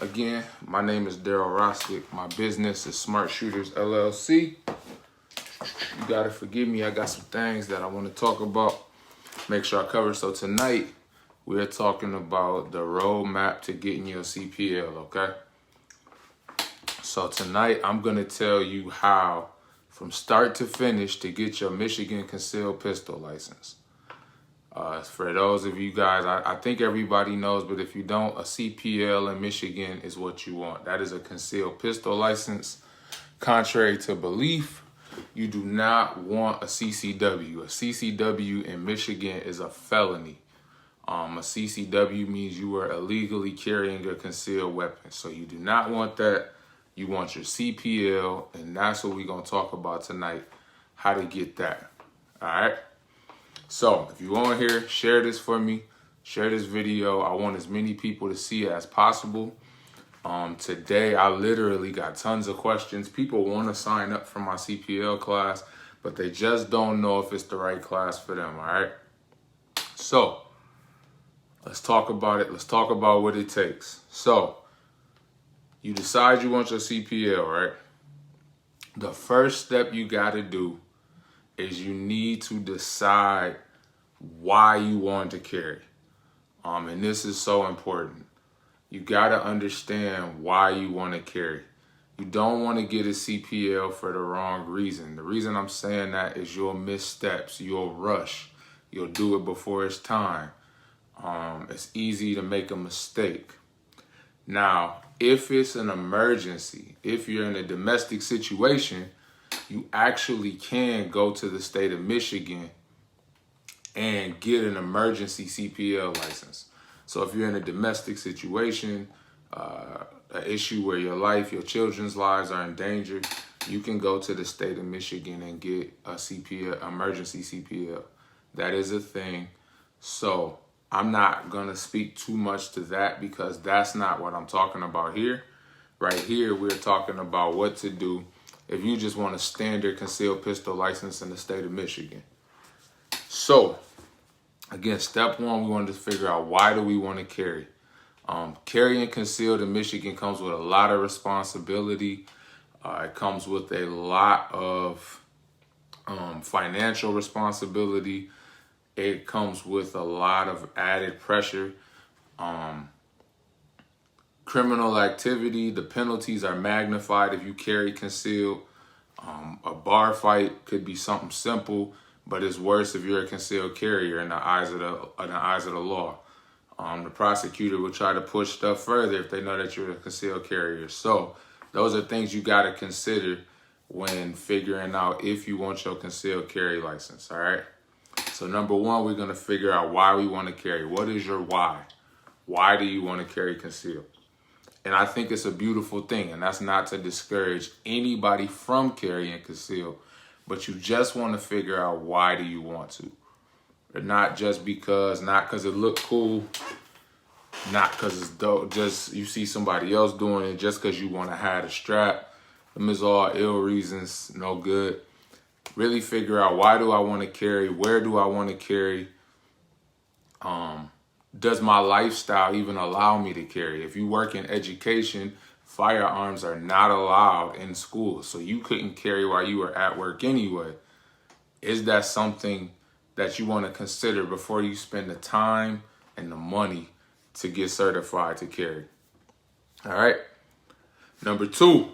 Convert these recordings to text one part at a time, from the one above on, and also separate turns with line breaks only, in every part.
Again, my name is Daryl Rostick. My business is Smart Shooters LLC. You gotta forgive me, I got some things that I want to talk about. Make sure I cover. So tonight, we're talking about the roadmap to getting your CPL, okay? So tonight, I'm gonna tell you how, from start to finish, to get your Michigan concealed pistol license. For those of you guys, I think everybody knows, but if you don't, a CPL in Michigan is what you want. That is a concealed pistol license. Contrary to belief, you do not want a CCW. A CCW in Michigan is a felony. A CCW means you are illegally carrying a concealed weapon. So you do not want that. You want your CPL, and that's what we're going to talk about tonight, how to get that. All right? So if you want here, share this for me. Share this video. I want as many people to see it as possible. Today, I literally got tons of questions. People want to sign up for my CPL class, but they just don't know if it's the right class for them, all right? So let's talk about it. Let's talk about what it takes. So you decide you want your CPL, right? The first step you got to do is you need to decide why you want to carry. And this is so important. You got to understand why you want to carry. You don't want to get a CPL for the wrong reason. The reason I'm saying that is you'll miss steps. You'll rush. You'll do it before it's time. It's easy to make a mistake. Now, if it's an emergency, if you're in a domestic situation, you actually can go to the state of Michigan and get an emergency CPL license. So if you're in a domestic situation, an issue where your life, your children's lives are in danger, you can go to the state of Michigan and get a CPL, emergency CPL. That is a thing. So I'm not gonna speak too much to that because that's not what I'm talking about here. Right here, we're talking about what to do if you just want a standard concealed pistol license in the state of Michigan. So, again, step one, we wanted to figure out why do we want to carry. Carrying concealed in Michigan comes with a lot of responsibility. It comes with a lot of financial responsibility. It comes with a lot of added pressure. Criminal activity, the penalties are magnified if you carry concealed. A bar fight could be something simple, but it's worse if you're a concealed carrier in the eyes of the law. The prosecutor will try to push stuff further if they know that you're a concealed carrier. So those are things you got to consider when figuring out if you want your concealed carry license, all right? So number one, we're going to figure out why we want to carry. What is your why? Why do you want to carry concealed? And I think it's a beautiful thing, and that's not to discourage anybody from carrying concealed, but you just want to figure out why do you want to. Or not because it look cool, not because it's dope, just you see somebody else doing it, just because you want to have a strap. Them is all ill reasons, no good. Really figure out why do I want to carry, where do I want to carry, does my lifestyle even allow me to carry? If you work in education, firearms are not allowed in school, so you couldn't carry while you were at work anyway. Is that something that you want to consider before you spend the time and the money to get certified to carry? All right. Number two,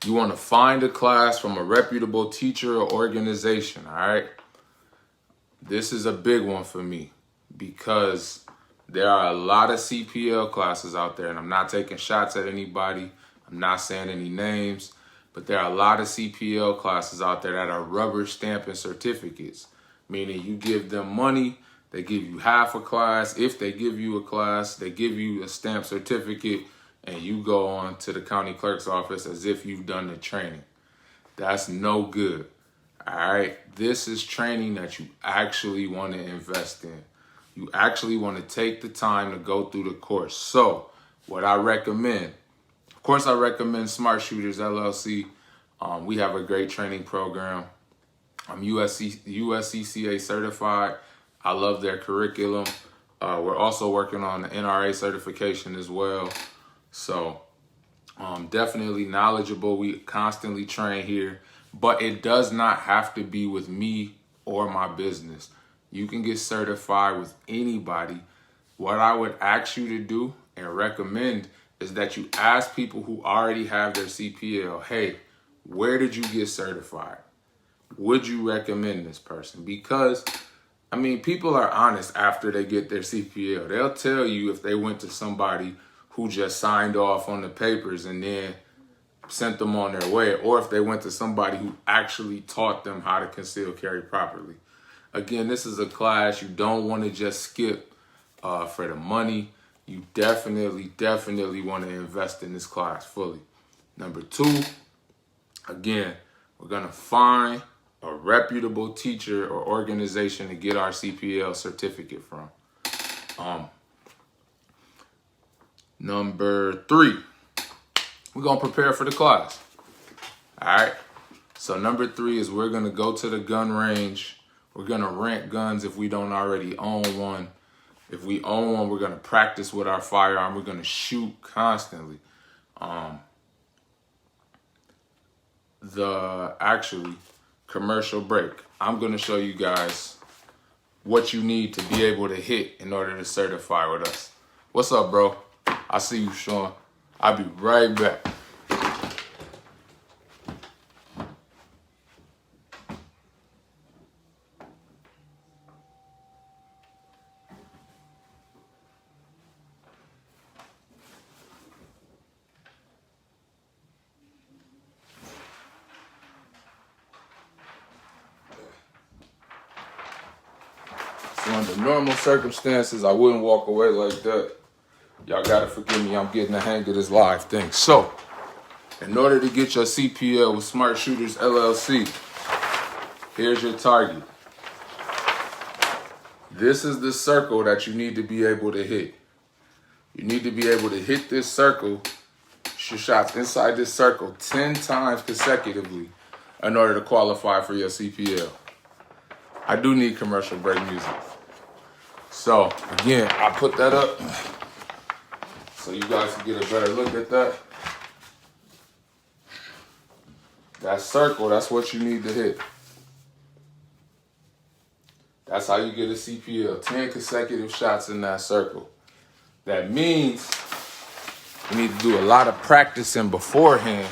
you want to find a class from a reputable teacher or organization. All right. This is a big one for me because there are a lot of CPL classes out there, and I'm not taking shots at anybody. I'm not saying any names, but there are a lot of CPL classes out there that are rubber stamping certificates, meaning you give them money, they give you half a class. If they give you a class, they give you a stamped certificate, and you go on to the county clerk's office as if you've done the training. That's no good. All right. This is training that you actually want to invest in. You actually want to take the time to go through the course. So what I recommend, of course, I recommend Smart Shooters LLC. We have a great training program. I'm USCCA certified. I love their curriculum. We're also working on the NRA certification as well. So definitely knowledgeable. We constantly train here, but it does not have to be with me or my business. You can get certified with anybody. What I would ask you to do and recommend is that you ask people who already have their CPL, hey, where did you get certified? Would you recommend this person? Because, I mean, people are honest after they get their CPL. They'll tell you if they went to somebody who just signed off on the papers and then sent them on their way, or if they went to somebody who actually taught them how to conceal carry properly. Again, this is a class you don't want to just skip for the money. You definitely want to invest in this class fully. Number two, again, we're going to find a reputable teacher or organization to get our CPL certificate from. Number three, we're going to prepare for the class. All right. So number three is we're going to go to the gun range. We're going to rent guns if we don't already own one. If we own one, we're going to practice with our firearm. We're going to shoot constantly. Actually, commercial break. I'm going to show you guys what you need to be able to hit in order to certify with us. What's up, bro? I see you, Sean. I'll be right back. So under normal circumstances, I wouldn't walk away like that. Y'all gotta forgive me, I'm getting the hang of this live thing. So, in order to get your CPL with Smart Shooters LLC, here's your target. This is the circle that you need to be able to hit. You need to be able to hit this circle, shoot shots inside this circle 10 times consecutively in order to qualify for your CPL. I do need commercial break music. So, again, I put that up so you guys can get a better look at that. That circle, that's what you need to hit. That's how you get a CPL, 10 consecutive shots in that circle. That means you need to do a lot of practicing beforehand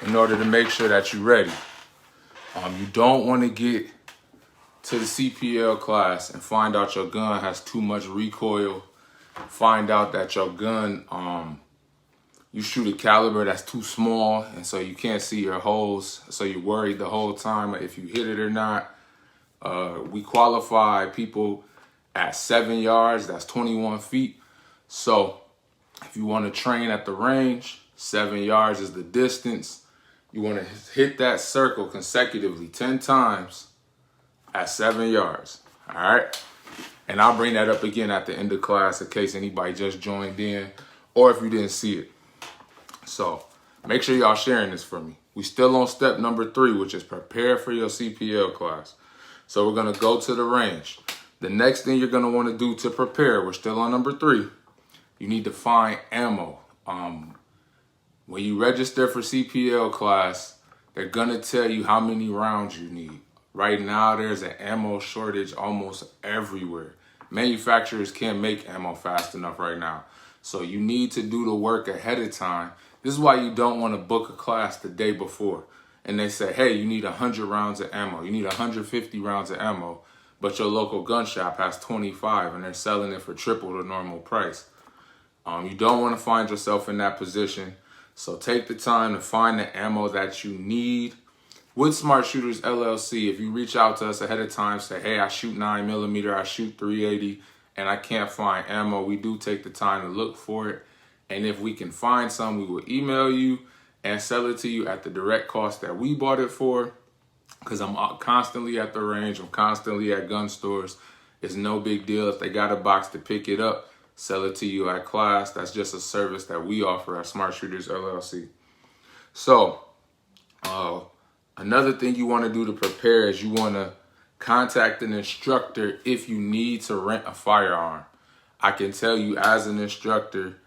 in order to make sure that you're ready. You don't want to get to the CPL class and find out your gun has too much recoil. Find out that your gun, you shoot a caliber that's too small, and so you can't see your holes. So you're worried the whole time if you hit it or not. We qualify people at 7 yards, that's 21 feet. So if you want to train at the range, 7 yards is the distance. You want to hit that circle consecutively 10 times at 7 yards. All right. And I'll bring that up again at the end of class in case anybody just joined in or if you didn't see it. So make sure y'all sharing this for me. We still on step number 3, which is prepare for your CPL class. So we're going to go to the range. The next thing you're going to want to do to prepare, we're still on number 3. You need to find ammo. When you register for CPL class, they're going to tell you how many rounds you need. Right now, there's an ammo shortage almost everywhere. Manufacturers can't make ammo fast enough right now. So you need to do the work ahead of time. This is why you don't want to book a class the day before. And they say, hey, you need 100 rounds of ammo. You need 150 rounds of ammo. But your local gun shop has 25 and they're selling it for triple the normal price. You don't want to find yourself in that position. So take the time to find the ammo that you need. With Smart Shooters LLC, if you reach out to us ahead of time, say, hey, I shoot 9mm, I shoot 380, and I can't find ammo, we do take the time to look for it. And if we can find some, we will email you and sell it to you at the direct cost that we bought it for. Because I'm constantly at the range, I'm constantly at gun stores. It's no big deal. If they got a box to pick it up, sell it to you at class. That's just a service that we offer at Smart Shooters LLC. So, another thing you want to do to prepare is you want to contact an instructor if you need to rent a firearm. I can tell you as an instructor,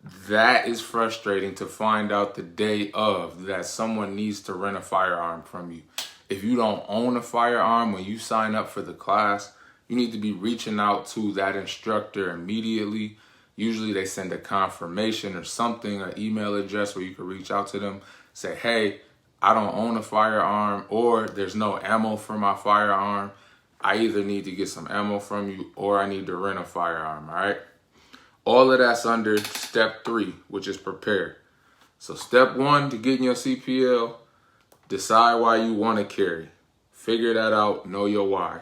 That is frustrating to find out the day of that someone needs to rent a firearm from you. If you don't own a firearm when you sign up for the class, you need to be reaching out to that instructor immediately. Usually they send a confirmation or something, an email address where you can reach out to them, say, hey, I don't own a firearm, or there's no ammo for my firearm. I either need to get some ammo from you or I need to rent a firearm, all right? All of that's under step 3, which is prepare. So step 1 to getting your CPL, decide why you want to carry. Figure that out, know your why.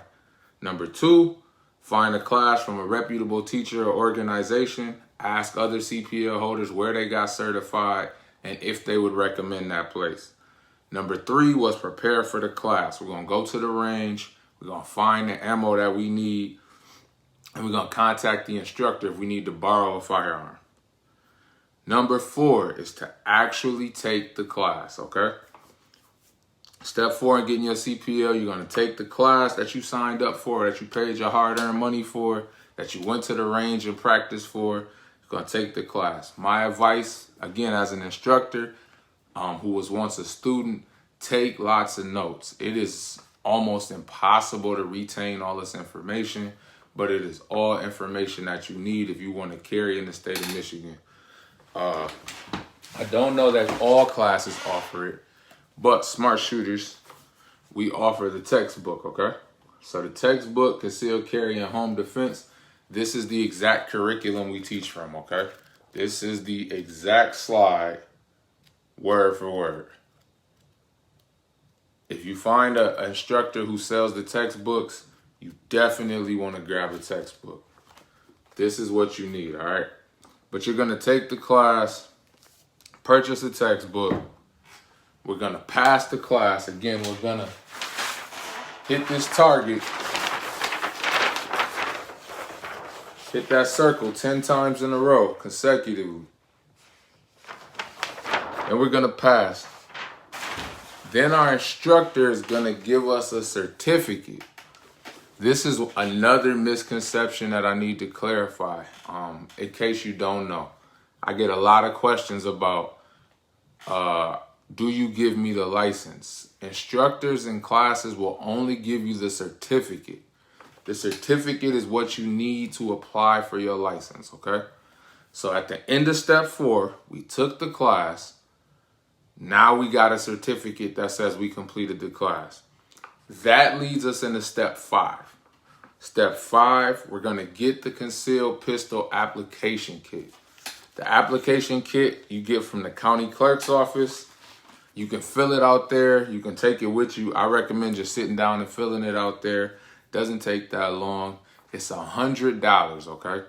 Number 2, find a class from a reputable teacher or organization. Ask other CPL holders where they got certified and if they would recommend that place. Number 3 was prepare for the class. We're going to go to the range. We're going to find the ammo that we need. And we're going to contact the instructor if we need to borrow a firearm. Number 4 is to actually take the class, okay? Step 4 in getting your CPL, you're going to take the class that you signed up for, that you paid your hard-earned money for, that you went to the range and practiced for. You're going to take the class. My advice, again, as an instructor who was once a student, take lots of notes. It is almost impossible to retain all this information, but it is all information that you need if you want to carry in the state of Michigan. I don't know that all classes offer it, but Smart Shooters, we offer the textbook, okay? So the textbook, Concealed Carry and Home Defense, this is the exact curriculum we teach from, okay? This is the exact slide, word for word. If you find an instructor who sells the textbooks, you definitely want to grab a textbook. This is what you need, all right? But you're going to take the class, purchase a textbook. We're going to pass the class. Again, we're going to hit this target, hit that circle 10 times in a row consecutively. And we're going to pass. Then our instructor is going to give us a certificate. This is another misconception that I need to clarify, in case you don't know. I get a lot of questions about, do you give me the license? Instructors in classes will only give you the certificate. The certificate is what you need to apply for your license, okay? So at the end of step 4, we took the class. Now we got a certificate that says we completed the class. That leads us into step 5. Step 5, we're going to get the concealed pistol application kit. The application kit you get from the county clerk's office. You can fill it out there. You can take it with you. I recommend just sitting down and filling it out there. Doesn't take that long. It's $100, okay?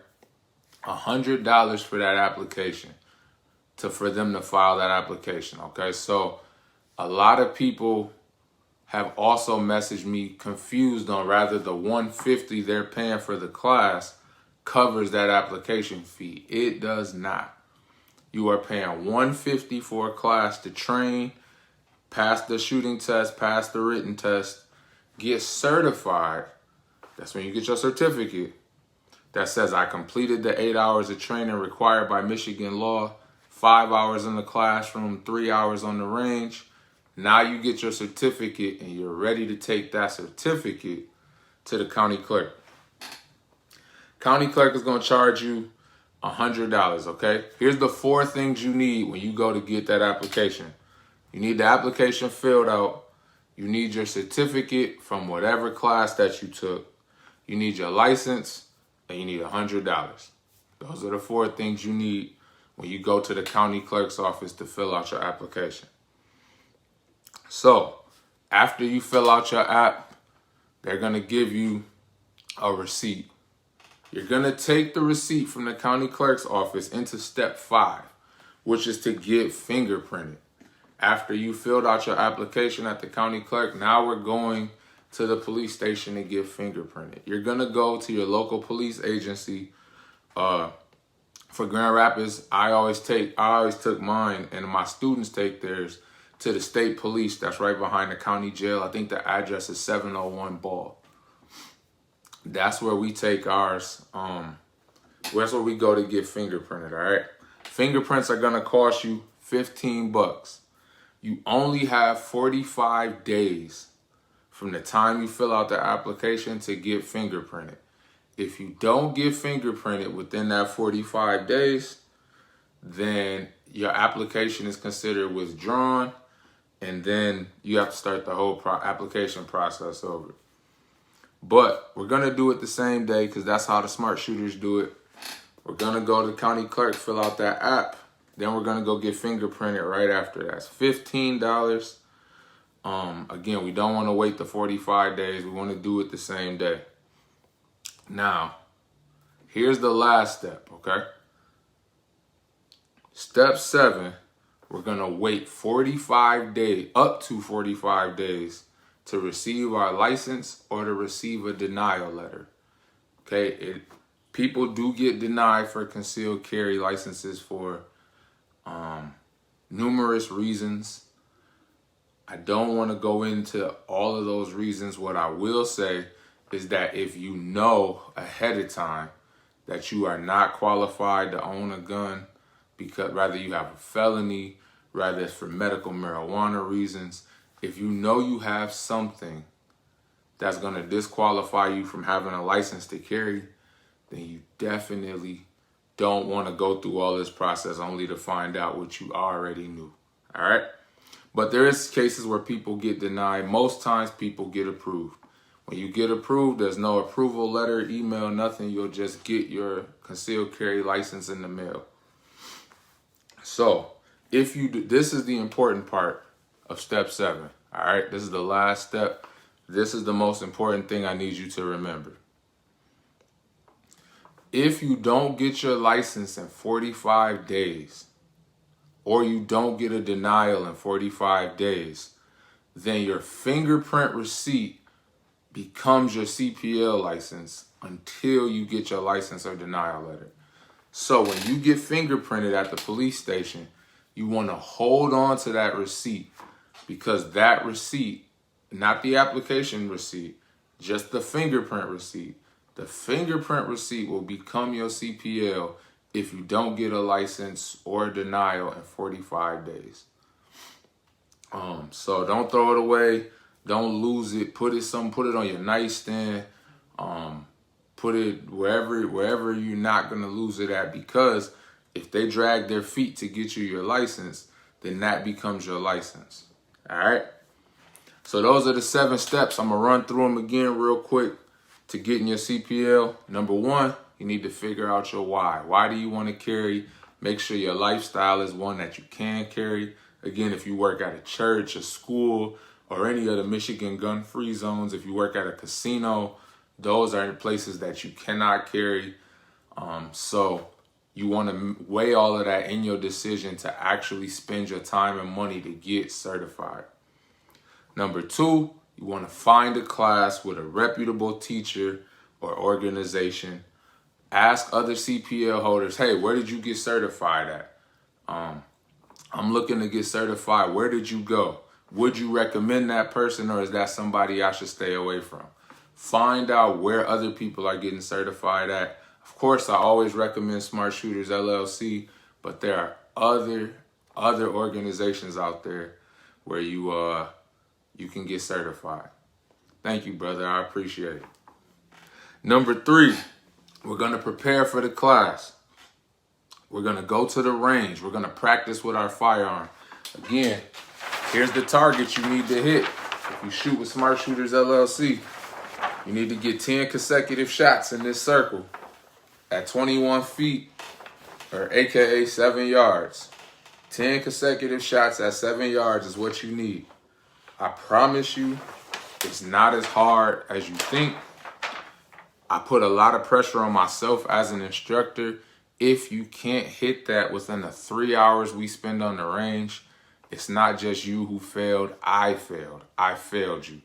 $100 for that application, for them to file that application, okay? So a lot of people have also messaged me confused on rather the $150 they're paying for the class covers that application fee. It does not. You are paying $150 for a class to train, pass the shooting test, pass the written test, get certified. That's when you get your certificate that says I completed the 8 hours of training required by Michigan law, 5 hours in the classroom, 3 hours on the range. Now you get your certificate and you're ready to take that certificate to the county clerk. County clerk is going to charge you $100, okay? Here's the 4 things you need when you go to get that application. You need the application filled out. You need your certificate from whatever class that you took. You need your license, and you need $100. Those are the 4 things you need when you go to the county clerk's office to fill out your application. So, after you fill out your app, they're going to give you a receipt. You're going to take the receipt from the county clerk's office into step 5, which is to get fingerprinted. After you filled out your application at the county clerk, now we're going to the police station to get fingerprinted. You're going to go to your local police agency. For Grand Rapids, I always took mine, and my students take theirs to the state police that's right behind the county jail. I think the address is 701 Ball. That's where we take ours. That's where we go to get fingerprinted, all right? Fingerprints are gonna cost you 15 bucks. You only have 45 days from the time you fill out the application to get fingerprinted. If you don't get fingerprinted within that 45 days, then your application is considered withdrawn, and then you have to start the whole application process over. But we're gonna do it the same day because that's how the smart shooters do it. We're gonna go to the county clerk, fill out that app, then we're gonna go get fingerprinted right after that. It's $15. Again, we don't want to wait the 45 days. We want to do it the same day. Now, here's the last step, okay? Step 7, we're going to wait 45 days, up to 45 days, to receive our license or to receive a denial letter. Okay, people do get denied for concealed carry licenses for numerous reasons. I don't want to go into all of those reasons. What I will say is that if you know ahead of time that you are not qualified to own a gun, because rather you have a felony, rather it's for medical marijuana reasons, if you know you have something that's going to disqualify you from having a license to carry, then you definitely don't want to go through all this process only to find out what you already knew. All right? But there is cases where people get denied. Most times people get approved. When you get approved, there's no approval letter, email, nothing. You'll just get your concealed carry license in the mail. So if you do, this is the important part of step 7. All right, this is the last step. This is the most important thing I need you to remember. If you don't get your license in 45 days, or you don't get a denial in 45 days, then your fingerprint receipt becomes your CPL license until you get your license or denial letter. So when you get fingerprinted at the police station, you want to hold on to that receipt, because that receipt, not the application receipt, just the fingerprint receipt, the fingerprint receipt will become your CPL if you don't get a license or a denial in 45 days. So don't throw it away. Don't lose it. Put it on your nightstand. Put it wherever you're not going to lose it at, because if they drag their feet to get you your license, then that becomes your license. All right. So those are the 7 steps. I'm going to run through them again real quick to getting your CPL. Number 1, you need to figure out your why. Why do you want to carry? Make sure your lifestyle is one that you can carry. Again, if you work at a church, a school, or any of the Michigan gun-free zones, if you work at a casino, those are places that you cannot carry. So you want to weigh all of that in your decision to actually spend your time and money to get certified. Number 2, you want to find a class with a reputable teacher or organization. Ask other CPL holders, hey, where did you get certified at? I'm looking to get certified. Where did you go? Would you recommend that person, or is that somebody I should stay away from? Find out where other people are getting certified at. Of course, I always recommend Smart Shooters LLC, but there are other organizations out there where you can get certified. Thank you, brother. I appreciate it. Number 3, we're going to prepare for the class. We're going to go to the range. We're going to practice with our firearm. Again, here's the target you need to hit. If you shoot with Smart Shooters LLC, you need to get 10 consecutive shots in this circle at 21 feet, or AKA 7 yards. 10 consecutive shots at 7 yards is what you need. I promise you, it's not as hard as you think. I put a lot of pressure on myself as an instructor. If you can't hit that within the 3 hours we spend on the range, it's not just you who failed. I failed. I failed you.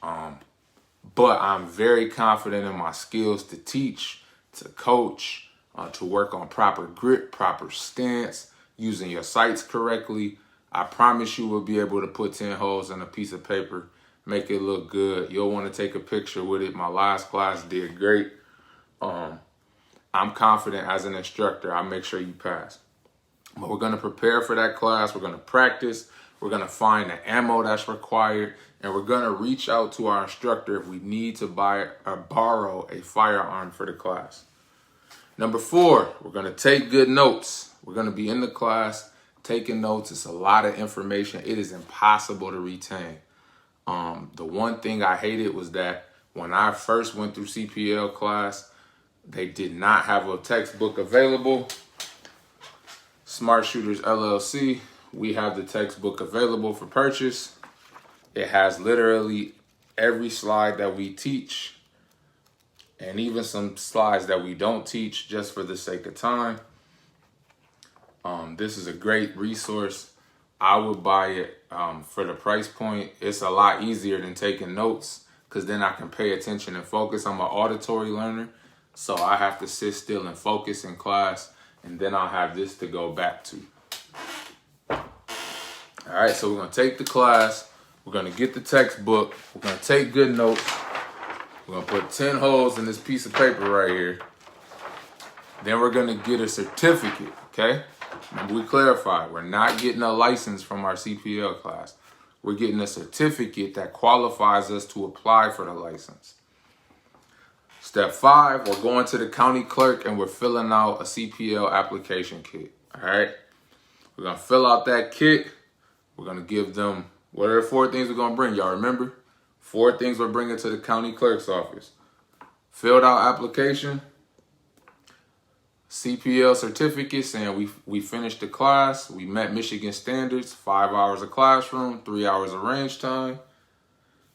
But I'm very confident in my skills to teach, to coach, to work on proper grip, proper stance, using your sights correctly. I promise you will be able to put 10 holes in a piece of paper, make it look good. You'll want to take a picture with it. My last class did great. I'm confident as an instructor. I'll make sure you pass. But we're going to prepare for that class. We're going to practice. We're going to find the ammo that's required. And we're going to reach out to our instructor if we need to buy or borrow a firearm for the class. Number 4, we're going to take good notes. We're going to be in the class taking notes. It's a lot of information. It is impossible to retain. The one thing I hated was that when I first went through CPL class, they did not have a textbook available. Smart Shooters LLC, we have the textbook available for purchase. It has literally every slide that we teach and even some slides that we don't teach just for the sake of time. This is a great resource. I would buy it for the price point. It's a lot easier than taking notes because then I can pay attention and focus. I'm an auditory learner, so I have to sit still and focus in class, and then I'll have this to go back to. All right, so we're going to take the class. We're going to get the textbook. We're going to take good notes. We're going to put 10 holes in this piece of paper right here. Then we're going to get a certificate, okay? Remember, we clarified, we're not getting a license from our CPL class. We're getting a certificate that qualifies us to apply for the license. Step 5, we're going to the county clerk and we're filling out a CPL application kit, all right? We're going to fill out that kit. We're going to give them, what are the 4 things we're going to bring? Y'all remember? 4 things we're bringing to the county clerk's office. Filled out application, CPL certificate saying we finished the class, we met Michigan standards, 5 hours of classroom, 3 hours of range time.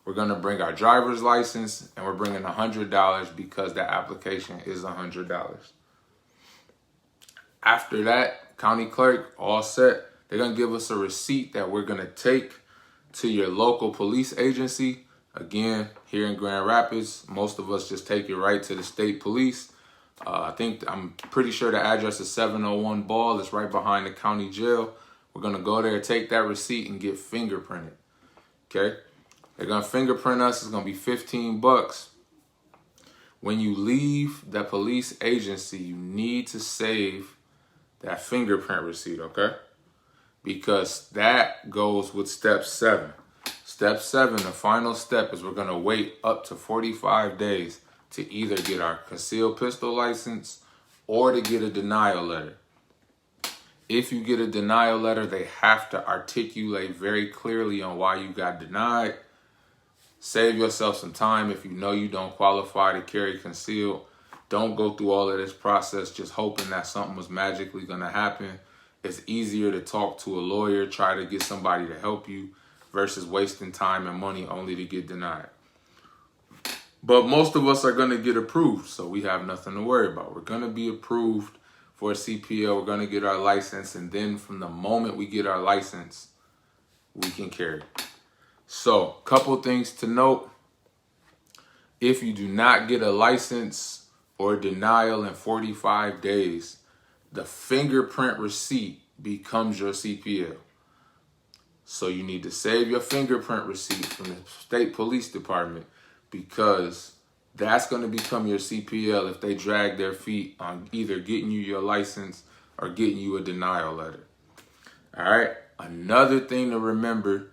We're going to bring our driver's license, and we're bringing $100 because that application is $100. After that, county clerk, all set. They're going to give us a receipt that we're going to take to your local police agency. Again, here in Grand Rapids, most of us just take it right to the state police. I'm pretty sure the address is 701 Ball. It's right behind the county jail. We're going to go there, take that receipt, and get fingerprinted. Okay? They're going to fingerprint us. It's going to be $15. When you leave the police agency, you need to save that fingerprint receipt, okay? Because that goes with step 7. Step 7, the final step, is we're going to wait up to 45 days to either get our concealed pistol license or to get a denial letter. If you get a denial letter, they have to articulate very clearly on why you got denied. Save yourself some time if you know you don't qualify to carry concealed. Don't go through all of this process just hoping that something was magically going to happen. It's easier to talk to a lawyer, try to get somebody to help you, versus wasting time and money only to get denied. But most of us are going to get approved, so we have nothing to worry about. We're going to be approved for a CPL. We're going to get our license, and then from the moment we get our license, we can carry. So, couple things to note. If you do not get a license or denial in 45 days, the fingerprint receipt becomes your CPL. So you need to save your fingerprint receipt from the state police department, because that's going to become your CPL if they drag their feet on either getting you your license or getting you a denial letter. All right. Another thing to remember,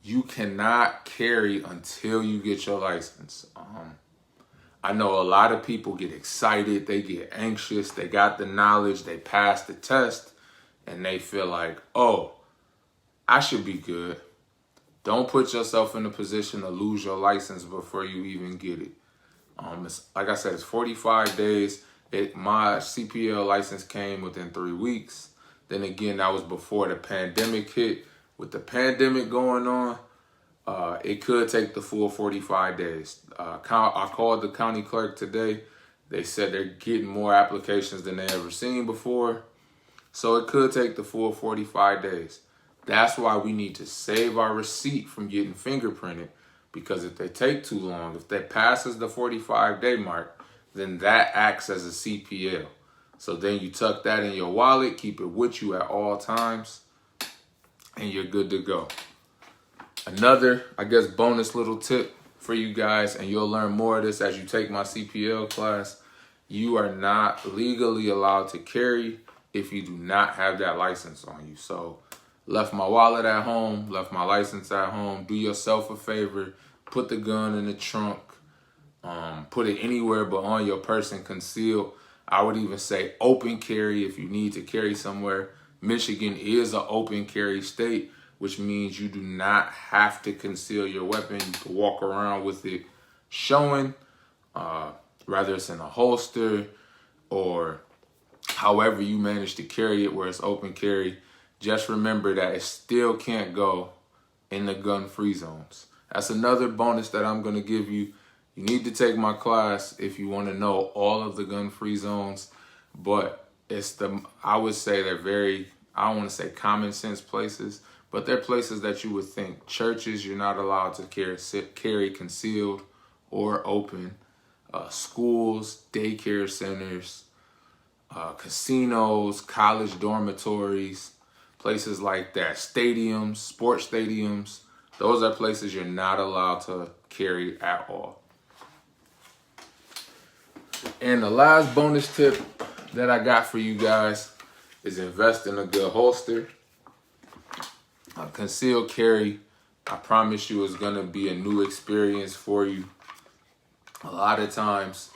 you cannot carry until you get your license. I know a lot of people get excited. They get anxious. They got the knowledge. They passed the test and they feel like, oh, I should be good. Don't put yourself in a position to lose your license before you even get it. Like I said, it's 45 days. My CPL license came within 3 weeks. Then again, that was before the pandemic hit. With the pandemic going on, it could take the full 45 days. I called the county clerk today. They said they're getting more applications than they ever seen before. So it could take the full 45 days. That's why we need to save our receipt from getting fingerprinted, because if they take too long, if that passes the 45-day mark, then that acts as a CPL. So then you tuck that in your wallet, keep it with you at all times, and you're good to go. Another, bonus little tip for you guys, and you'll learn more of this as you take my CPL class. You are not legally allowed to carry if you do not have that license on you. So left my wallet at home, left my license at home. Do yourself a favor, put the gun in the trunk, put it anywhere but on your person, concealed. I would even say open carry if you need to carry somewhere. Michigan is an open carry state, which means you do not have to conceal your weapon. You can walk around with it showing, whether it's in a holster or however you manage to carry it where it's open carry. Just remember that it still can't go in the gun-free zones. That's another bonus that I'm going to give you. You need to take my class if you want to know all of the gun-free zones, but I would say they're very, I don't want to say common sense places, but they're places that you would think. Churches, you're not allowed to carry concealed or open. Schools, daycare centers, casinos, college dormitories, places like that. Stadiums, sports stadiums, those are places you're not allowed to carry at all. And the last bonus tip that I got for you guys is invest in a good holster. Concealed carry, I promise you, is going to be a new experience for you. A lot of times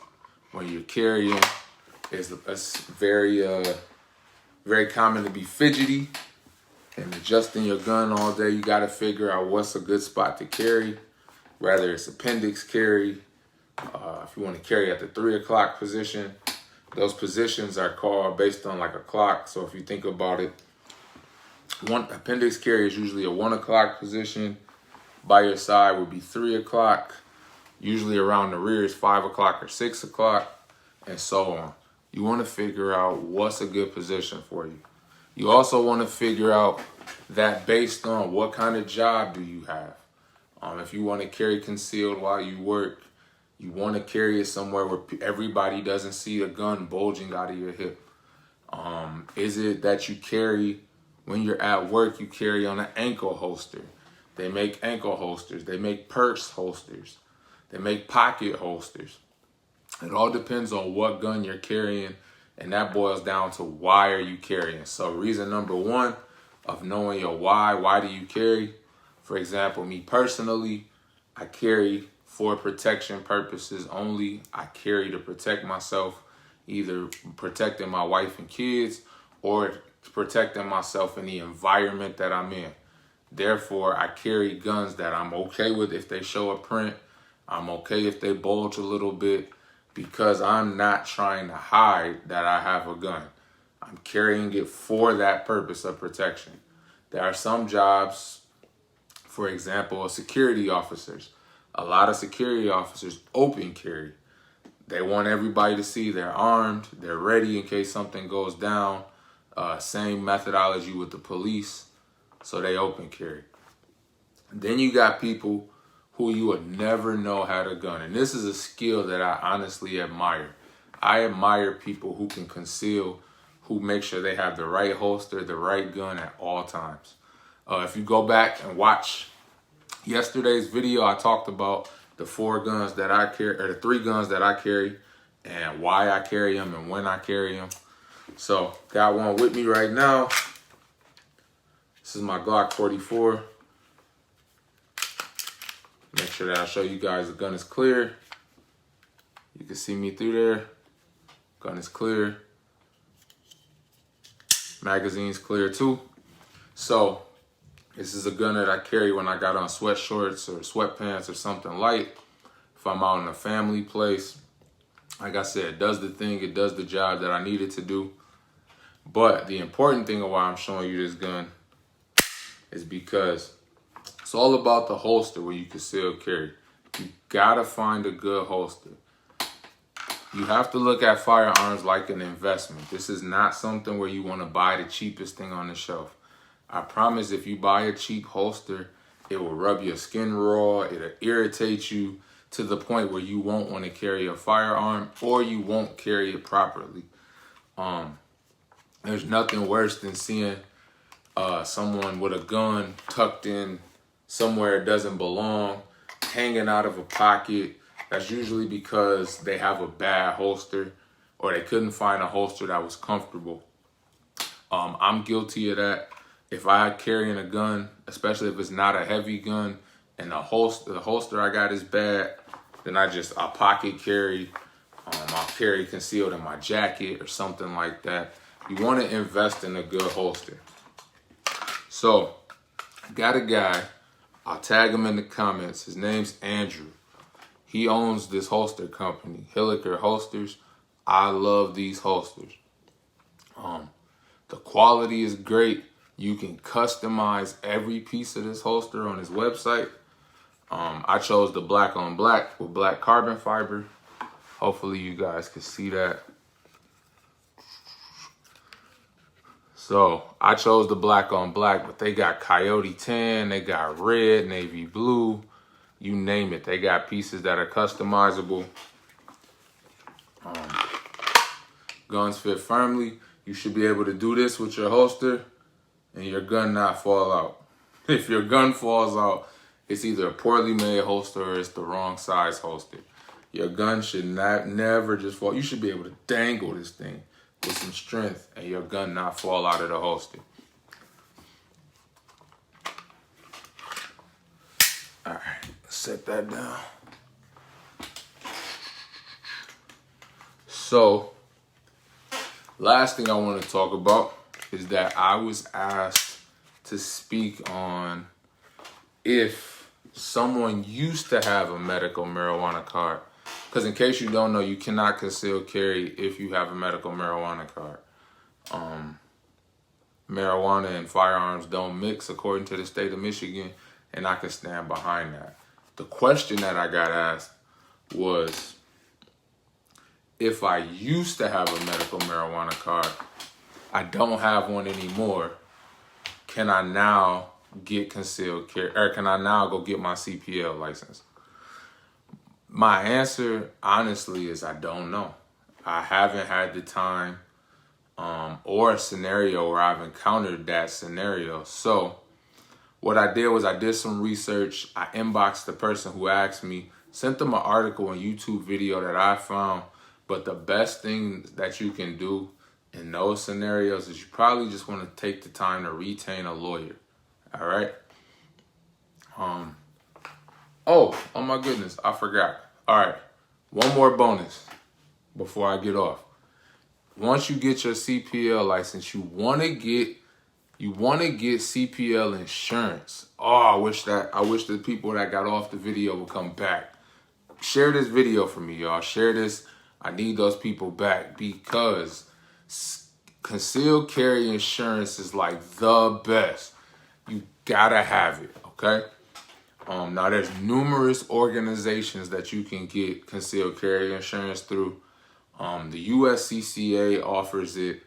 when you're carrying, it's very common to be fidgety and adjusting your gun all day. You got to figure out what's a good spot to carry, whether it's appendix carry. If you want to carry at the 3 o'clock position, those positions are called based on like a clock. So if you think about it, one appendix carry is usually a 1 o'clock position. By your side would be 3 o'clock. Usually around the rear is 5 o'clock or 6 o'clock, and so on. You want to figure out what's a good position for you. You also want to figure out that based on what kind of job do you have. If you want to carry concealed while you work, you want to carry it somewhere where everybody doesn't see a gun bulging out of your hip. Is it that you carry, when you're at work, you carry on an ankle holster? They make ankle holsters. They make purse holsters. They make pocket holsters. It all depends on what gun you're carrying, and that boils down to why are you carrying. So reason number one of knowing your why do you carry? For example, me personally, I carry for protection purposes only. I carry to protect myself, either protecting my wife and kids or protecting myself in the environment that I'm in. Therefore, I carry guns that I'm okay with if they show a print. I'm okay if they bulge a little bit, because I'm not trying to hide that I have a gun. I'm carrying it for that purpose of protection. There are some jobs, for example, security officers. A lot of security officers open carry. They want everybody to see they're armed, they're ready in case something goes down. Same methodology with the police, so they open carry. Then you got people who you would never know had a gun. And this is a skill that I honestly admire. I admire people who can conceal, who make sure they have the right holster, the right gun at all times. If you go back and watch yesterday's video, I talked about the 4 guns that I carry, or the 3 guns that I carry, and why I carry them and when I carry them. So got one with me right now. This is my Glock 44. Make sure that I show you guys the gun is clear. You can see me through there. Gun is clear. Magazine's clear too. So this is a gun that I carry when I got on sweatshorts or sweatpants or something light. If I'm out in a family place, like I said, it does the thing. It does the job that I need it to do. But the important thing of why I'm showing you this gun is because it's all about the holster when you conceal carry. You gotta find a good holster. You have to look at firearms like an investment. This is not something where you want to buy the cheapest thing on the shelf. I promise if you buy a cheap holster, it will rub your skin raw. It'll irritate you to the point where you won't want to carry a firearm, or you won't carry it properly. There's nothing worse than seeing someone with a gun tucked in somewhere it doesn't belong, hanging out of a pocket. That's usually because they have a bad holster, or they couldn't find a holster that was comfortable. I'm guilty of that. If I carrying a gun, especially if it's not a heavy gun, and the holster I got is bad, then I'll pocket carry. I'll carry concealed in my jacket or something like that. You want to invest in a good holster. So, got a guy. I'll tag him in the comments. His name's Andrew. He owns this holster company, Hilliker Holsters. I love these holsters. The quality is great. You can customize every piece of this holster on his website. I chose the black on black with black carbon fiber. Hopefully you guys can see that. So I chose the black on black, but they got coyote tan, they got red, navy blue, you name it. They got pieces that are customizable. Guns fit firmly. You should be able to do this with your holster and your gun not fall out. If your gun falls out, it's either a poorly made holster or it's the wrong size holster. Your gun should never just fall. You should be able to dangle this thing with some strength and your gun not fall out of the holster. All right, set that down. So, last thing I want to talk about is that I was asked to speak on if someone used to have a medical marijuana card. Because in case you don't know, you cannot conceal carry if you have a medical marijuana card. Marijuana and firearms don't mix according to the state of Michigan, and I can stand behind that. The question that I got asked was, if I used to have a medical marijuana card, I don't have one anymore, can I now get concealed carry, or can I now go get my CPL license? My answer, honestly, is I don't know. I haven't had the time or a scenario where I've encountered that scenario. So what I did was I did some research. I inboxed the person who asked me, sent them an article and YouTube video that I found. But the best thing that you can do in those scenarios is you probably just want to take the time to retain a lawyer. All right? Oh my goodness, I forgot. All right, one more bonus before I get off. Once you get your CPL license, you want to get CPL insurance. Oh, I wish the people that got off the video would come back. Share this video for me, y'all. Share this. I need those people back because concealed carry insurance is like the best. You gotta have it, okay? Now there's numerous organizations that you can get concealed carry insurance through. The USCCA offers it.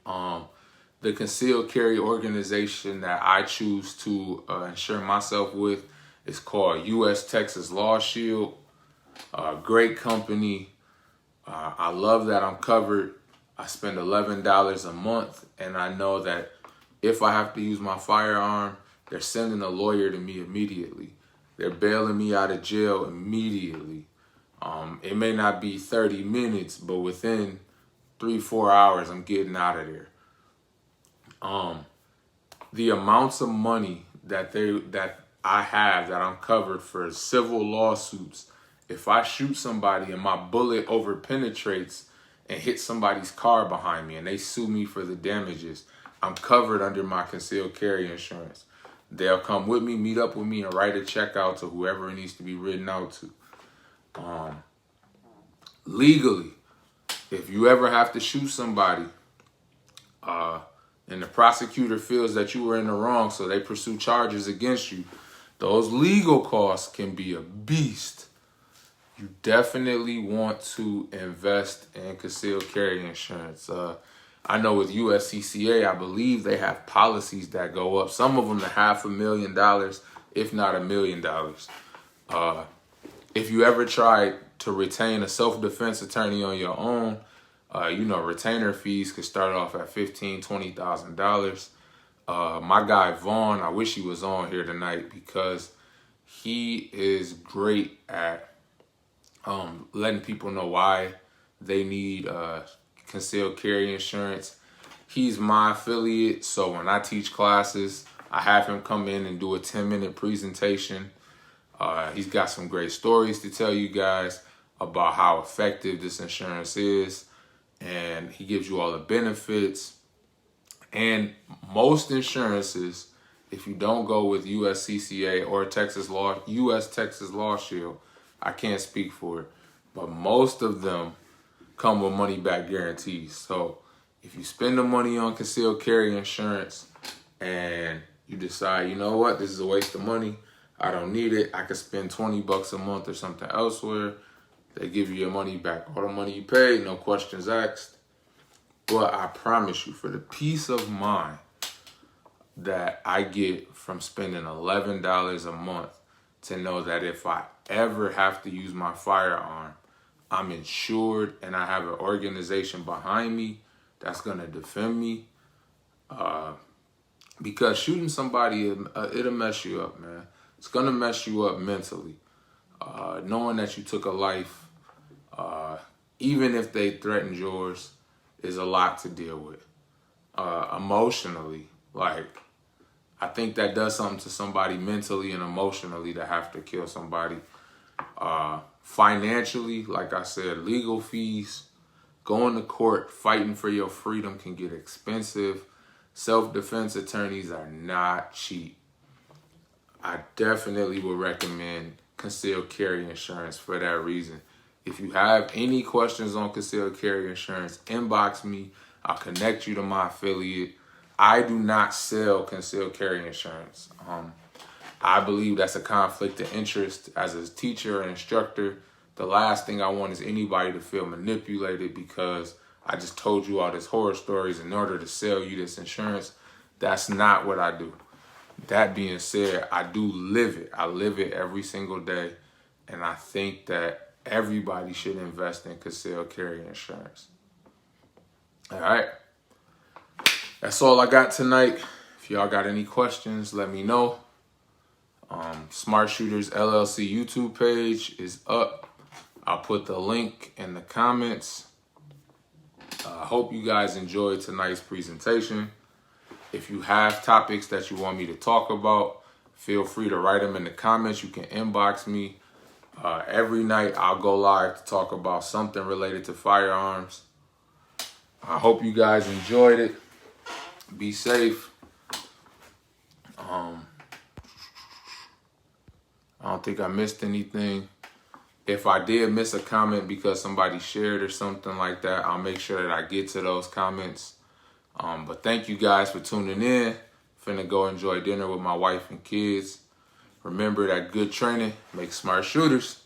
The concealed carry organization that I choose to insure myself with is called US Texas Law Shield. Great company. I love that I'm covered. I spend $11 a month, and I know that if I have to use my firearm, they're sending a lawyer to me immediately. They're bailing me out of jail immediately. It may not be 30 minutes, but within 3-4 hours, I'm getting out of there. The amounts of money that I have that I'm covered for civil lawsuits, if I shoot somebody and my bullet over penetrates and hits somebody's car behind me and they sue me for the damages, I'm covered under my concealed carry insurance. They'll come with me, meet up with me, and write a check out to whoever it needs to be written out to. Legally, if you ever have to shoot somebody and the prosecutor feels that you were in the wrong, so they pursue charges against you, those legal costs can be a beast. You definitely want to invest in concealed carry insurance. I know with USCCA, I believe they have policies that go up. Some of them to $500,000, if not $1 million. If you ever tried to retain a self-defense attorney on your own, retainer fees could start off at $15,000, $20,000. My guy Vaughn, I wish he was on here tonight because he is great at letting people know why they need concealed carry insurance. He's my affiliate, so when I teach classes, I have him come in and do a 10-minute presentation. He's got some great stories to tell you guys about how effective this insurance is, and he gives you all the benefits. And most insurances, if you don't go with USCCA or US Texas Law Shield, I can't speak for it, but most of them come with money back guarantees. So if you spend the money on concealed carry insurance and you decide, you know what, this is a waste of money, I don't need it, I could spend $20 a month or something elsewhere, they give you your money back. All the money you paid, no questions asked. But I promise you, for the peace of mind that I get from spending $11 a month to know that if I ever have to use my firearm, I'm insured and I have an organization behind me that's going to defend me. Because shooting somebody, it'll mess you up, man. It's going to mess you up mentally. Knowing that you took a life, even if they threatened yours, is a lot to deal with. Emotionally, like, I think that does something to somebody mentally and emotionally to have to kill somebody. Financially, like I said, legal fees, going to court, fighting for your freedom can get expensive. Self-defense attorneys are not cheap. I definitely would recommend concealed carry insurance for that reason. If you have any questions on concealed carry insurance, inbox me. I'll connect you to my affiliate. I do not sell concealed carry insurance. I believe that's a conflict of interest. As a teacher and instructor, the last thing I want is anybody to feel manipulated because I just told you all these horror stories in order to sell you this insurance. That's not what I do. That being said, I do live it. I live it every single day. And I think that everybody should invest in concealed carry insurance. All right. That's all I got tonight. If y'all got any questions, let me know. Smart Shooters LLC YouTube page is up. I'll put the link in the comments. I hope you guys enjoyed tonight's presentation. If you have topics that you want me to talk about, feel free to write them in the comments. You can inbox me. Every night I'll go live to talk about something related to firearms. I hope you guys enjoyed it. Be safe. I don't think I missed anything. If I did miss a comment because somebody shared or something like that, I'll make sure that I get to those comments. But thank you guys for tuning in. Finna go enjoy dinner with my wife and kids. Remember that good training makes smart shooters.